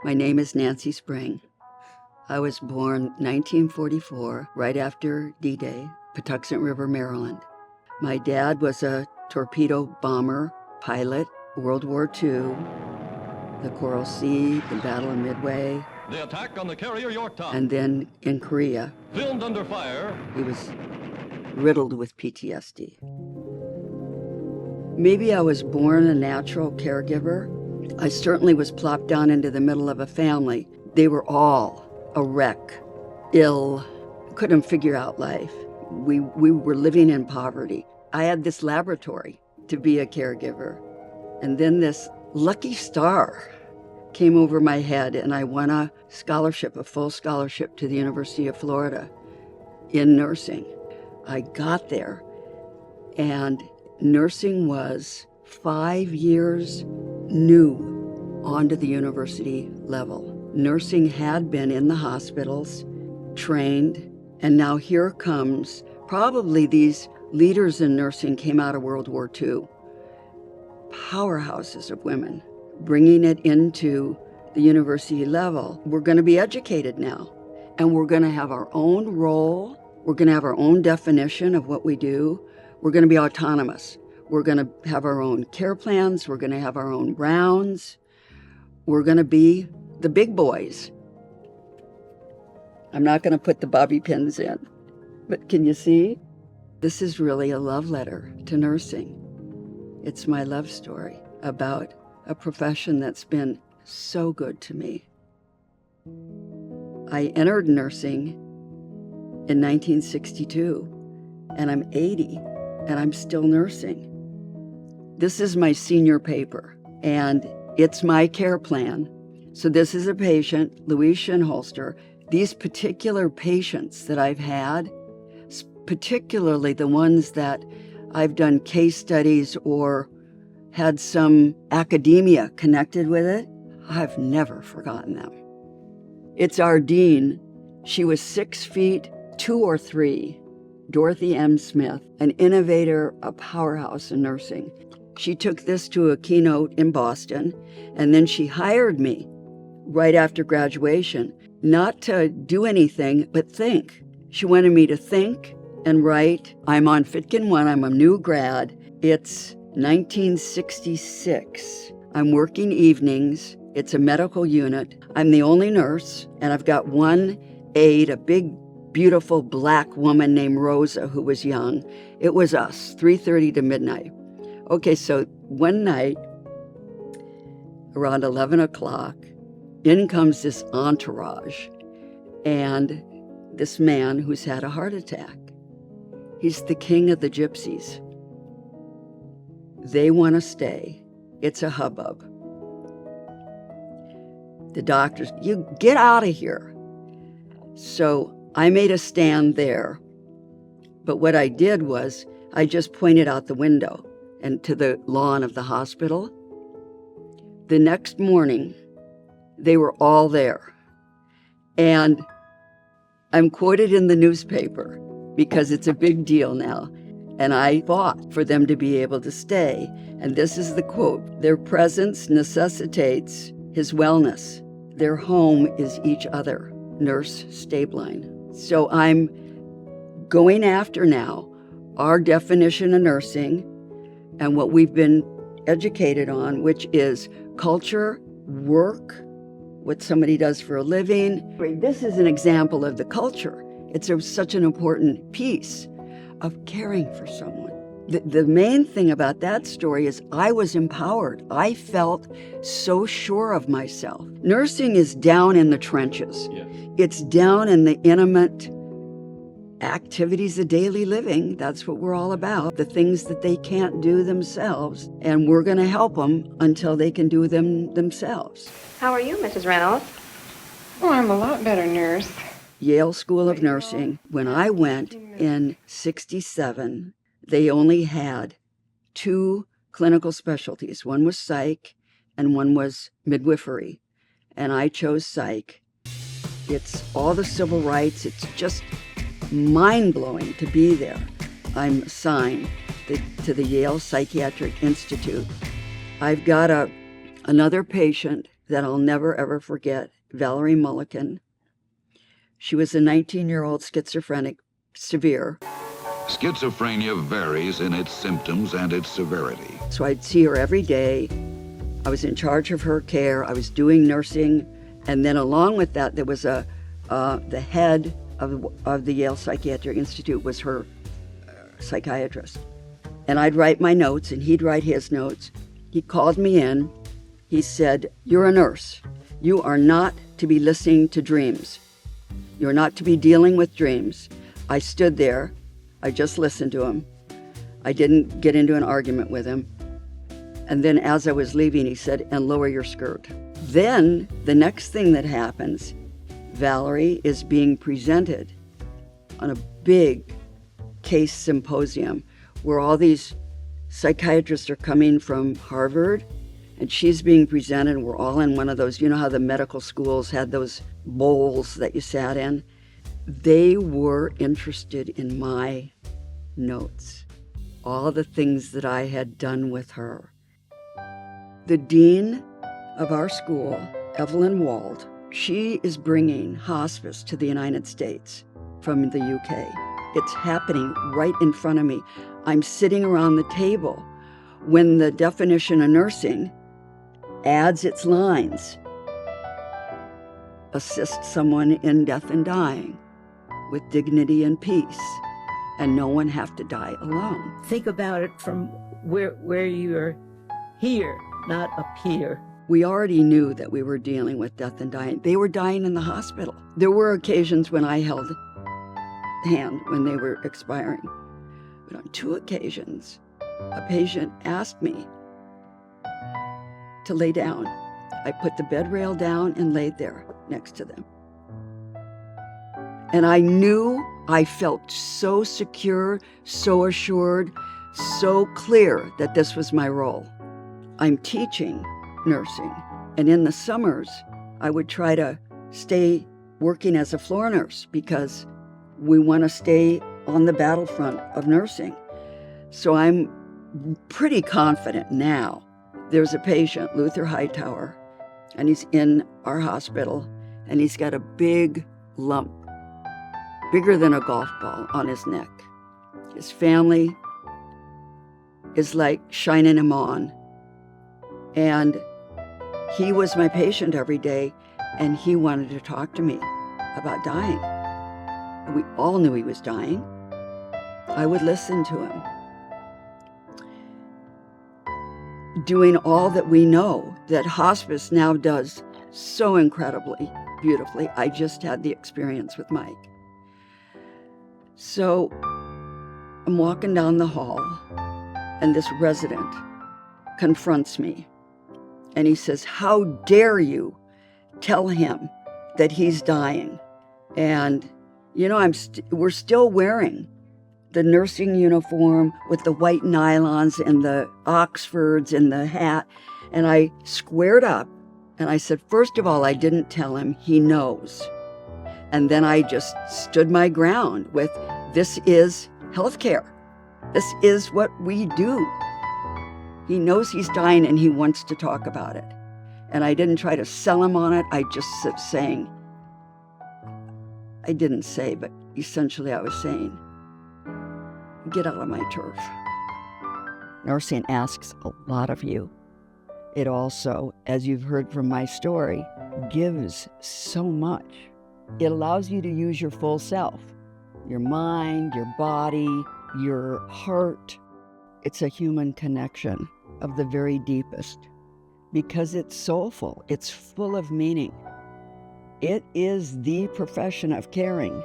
My name is Nancy Spring. I was born 1944, right after D-Day, Patuxent River, Maryland. My dad was a torpedo bomber pilot, World War II, the Coral Sea, the Battle of Midway. The attack on the carrier Yorktown. And then in Korea. Filmed under fire. He was riddled with PTSD. Maybe I was born a natural caregiver. I certainly was plopped down into the middle of a family. They were all a wreck, ill, couldn't figure out life. We were living in poverty. I had this laboratory to be a caregiver. And then this lucky star came over my head and I won a scholarship, a full scholarship to the University of Florida in nursing. I got there and nursing was 5 years new onto the university level. Nursing had been in the hospitals, trained, and now here comes, probably these leaders in nursing came out of World War II. Powerhouses of women, bringing it into the university level. We're going to be educated now, and we're going to have our own role. We're going to have our own definition of what we do. We're going to be autonomous. We're going to have our own care plans. We're going to have our own rounds. We're going to be the big boys. I'm not going to put the bobby pins in, but can you see? This is really a love letter to nursing. It's my love story about a profession that's been so good to me. I entered nursing in 1962, and I'm 80, and I'm still nursing. This is my senior paper, and it's my care plan. So this is a patient, Louise Shinholster. These particular patients that I've had, particularly the ones that I've done case studies or had some academia connected with it, I've never forgotten them. It's our dean. She was 6 feet 2 or 3, Dorothy M. Smith, an innovator, a powerhouse in nursing. She took this to a keynote in Boston, and then she hired me right after graduation, not to do anything, but think. She wanted me to think and write. I'm on Fitkin 1, I'm a new grad. It's 1966. I'm working evenings. It's a medical unit. I'm the only nurse, and I've got one aide, a big, beautiful black woman named Rosa, who was young. It was us, 3:30 to midnight. Okay, so one night, around 11 o'clock, in comes this entourage, and this man who's had a heart attack. He's the king of the gypsies. They want to stay. It's a hubbub. The doctors, you get out of here. So I made a stand there. But what I did was I just pointed out the window and to the lawn of the hospital. The next morning, they were all there. And I'm quoted in the newspaper because it's a big deal now. And I fought for them to be able to stay. And this is the quote: "Their presence necessitates his wellness. Their home is each other." Nurse Stabline. So I'm going after now our definition of nursing and what we've been educated on, which is culture, work, what somebody does for a living. This is an example of the culture. It's such an important piece of caring for someone. The main thing about that story is I was empowered. I felt so sure of myself. Nursing is down in the trenches. Yes. It's down in the intimate activities of daily living. That's what we're all about. The things that they can't do themselves. And we're going to help them until they can do them themselves. How are you, Mrs. Reynolds? Oh, I'm a lot better, nurse. Yale School of Nursing. When I went in 67, they only had 2 clinical specialties. One was psych and one was midwifery. And I chose psych. It's all the civil rights. It's just mind-blowing to be there. I'm assigned to the Yale Psychiatric Institute. I've got another patient that I'll never, ever forget, Valerie Mulliken. She was a 19-year-old schizophrenic, severe. Schizophrenia varies in its symptoms and its severity. So I'd see her every day. I was in charge of her care. I was doing nursing. And then along with that, there was the head of the Yale Psychiatric Institute was her psychiatrist. And I'd write my notes and he'd write his notes. He called me in. He said, "You're a nurse. You are not to be listening to dreams. You're not to be dealing with dreams." I stood there. I just listened to him. I didn't get into an argument with him. And then as I was leaving, he said, "And lower your skirt." Then the next thing that happens, Valerie is being presented on a big case symposium where all these psychiatrists are coming from Harvard, and she's being presented, and we're all in one of those, you know how the medical schools had those bowls that you sat in? They were interested in my notes, all the things that I had done with her. The dean of our school, Evelyn Wald, she is bringing hospice to the United States from the UK. It's happening right in front of me. I'm sitting around the table when the definition of nursing adds its lines: assist someone in death and dying with dignity and peace, and no one have to die alone. Think about it from where you're here, not up here. We already knew that we were dealing with death and dying. They were dying in the hospital. There were occasions when I held hand when they were expiring. But on 2 occasions, a patient asked me to lay down. I put the bed rail down and laid there next to them. And I knew, I felt so secure, so assured, so clear that this was my role. I'm teaching nursing, and in the summers, I would try to stay working as a floor nurse because we want to stay on the battlefront of nursing. So I'm pretty confident now. There's a patient, Luther Hightower, and he's in our hospital, and he's got a big lump, bigger than a golf ball, on his neck. His family is like shining him on. And he was my patient every day, and he wanted to talk to me about dying. We all knew he was dying. I would listen to him. Doing all that we know that hospice now does so incredibly beautifully. I just had the experience with Mike. So I'm walking down the hall, and this resident confronts me. And he says, "How dare you tell him that he's dying?" And, you know, we're still wearing the nursing uniform with the white nylons and the Oxfords and the hat. And I squared up and I said, first of all, I didn't tell him, he knows. And then I just stood my ground with, this is healthcare. This is what we do. He knows he's dying and he wants to talk about it. And I didn't try to sell him on it. I just kept saying, I didn't say, but essentially I was saying, get out of my turf. Nursing asks a lot of you. It also, as you've heard from my story, gives so much. It allows you to use your full self, your mind, your body, your heart. It's a human connection of the very deepest because it's soulful. It's full of meaning. It is the profession of caring.